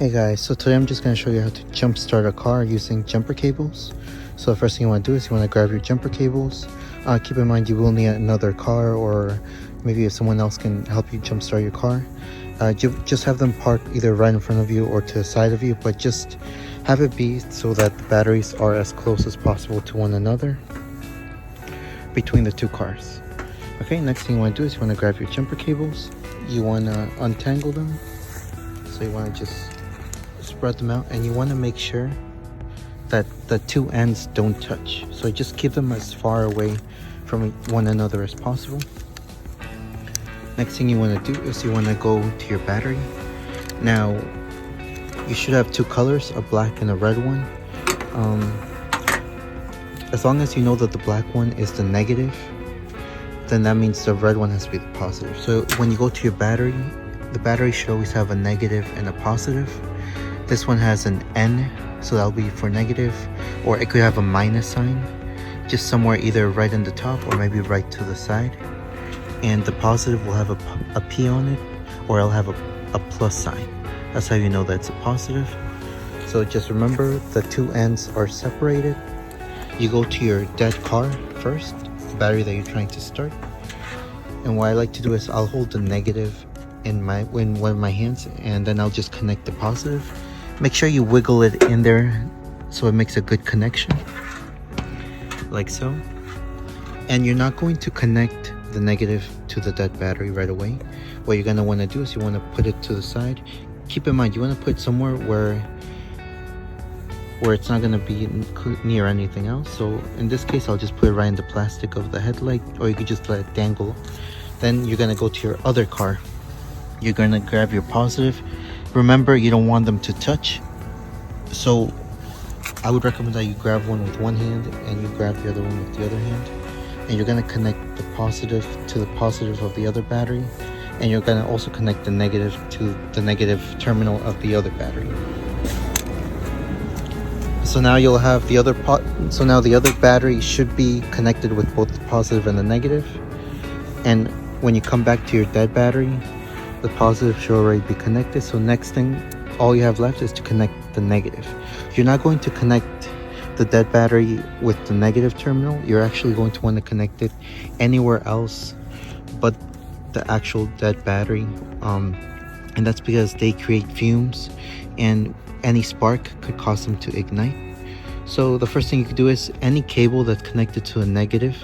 Hey guys, so today I'm just going to show you how to jump start a car using jumper cables. So the first thing you want to do is you want to grab your jumper cables. Keep in mind you will need another car, or maybe if someone else can help you jump start your car. Just have them parked either right in front of you or to the side of you, but just have it be so that the batteries are as close as possible to one another between the two cars. Okay, next thing you want to do is you want to grab your jumper cables. You want to untangle them. So you want to just spread them out, and you want to make sure that the two ends don't touch. So just keep them as far away from one another as possible. Next thing you want to do is you want to go to your battery. Now you should have two colors, a black and a red one. As long as you know that the black one is the negative, then that means the red one has to be the positive. So when you go to your battery, the battery should always have a negative and a positive. This one has an N, so that'll be for negative, or it could have a minus sign, just somewhere either right in the top or maybe right to the side. And the positive will have a P on it, or it'll have a plus sign. That's how you know that it's a positive. So just remember the two ends are separated. You go to your dead car first, the battery that you're trying to start. And what I like to do is I'll hold the negative in one of my hands, and then I'll just connect the positive. Make sure you wiggle it in there so it makes a good connection, like so. And you're not going to connect the negative to the dead battery right away. What you're going to want to do is you want to put it to the side. Keep in mind you want to put it somewhere where it's not going to be near anything else. So in this case I'll just put it right in the plastic of the headlight, or you could just let it dangle. Then you're going to go to your other car. You're going to grab your positive. Remember, you don't want them to touch, so I would recommend that you grab one with one hand and you grab the other one with the other hand, and you're going to connect the positive to the positive of the other battery, and you're going to also connect the negative to the negative terminal of the other battery. So now you'll have the other so now the other battery should be connected with both the positive and the negative, and when you come back to your dead battery, the positive should already be connected. So next thing, all you have left is to connect the negative. You're not going to connect the dead battery with the negative terminal. You're actually going to want to connect it anywhere else but the actual dead battery, and that's because they create fumes, and any spark could cause them to ignite. So the first thing you could do is any cable that's connected to a negative,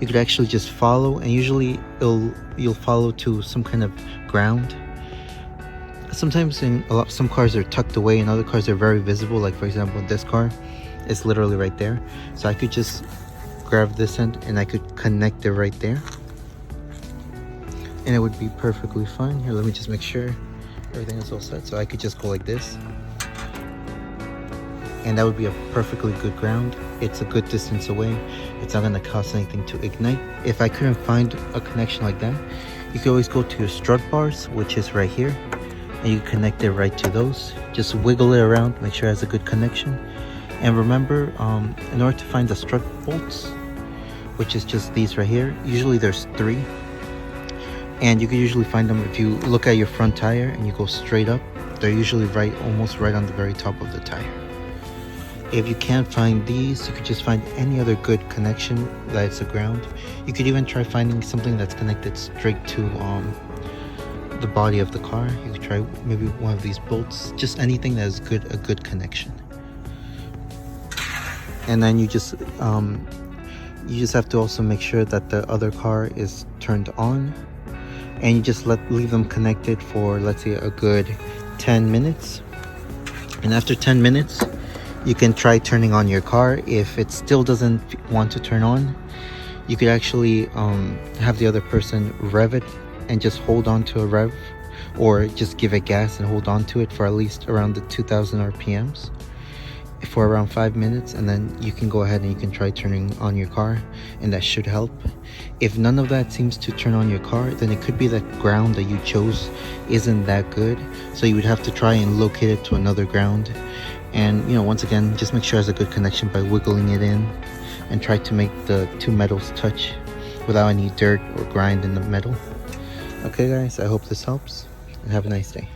you could actually just follow, and usually you'll follow to some kind of ground. Sometimes some cars are tucked away, and other cars are very visible, like for example this car is literally right there. So I could just grab this end and I could connect it right there, and it would be perfectly fine. Here, let me just make sure everything is all set. So I could just go like this, and that would be a perfectly good ground. It's a good distance away. It's not going to cost anything to ignite. If I couldn't find a connection like that, you can always go to your strut bars, which is right here, and you connect it right to those. Just wiggle it around, make sure it has a good connection. And remember, in order to find the strut bolts, which is just these right here, usually there's 3, and you can usually find them if you look at your front tire and you go straight up. They're usually almost right on the very top of the tire. If you can't find these, you could just find any other good connection that's a ground. You could even try finding something that's connected straight to the body of the car. You could try maybe one of these bolts, just anything that is a good connection. And then you just have to also make sure that the other car is turned on, and you just leave them connected for, let's say, a good 10 minutes. And after 10 minutes, you can try turning on your car. If it still doesn't want to turn on, you could actually have the other person rev it and just hold on to a rev, or just give it gas and hold on to it for at least around the 2000 RPMs for around 5 minutes, and then you can go ahead and you can try turning on your car, and that should help. If none of that seems to turn on your car, then it could be that ground that you chose isn't that good, so you would have to try and locate it to another ground. And once again, just make sure it has a good connection by wiggling it in, and try to make the two metals touch without any dirt or grind in the metal. Okay guys, I hope this helps, and have a nice day.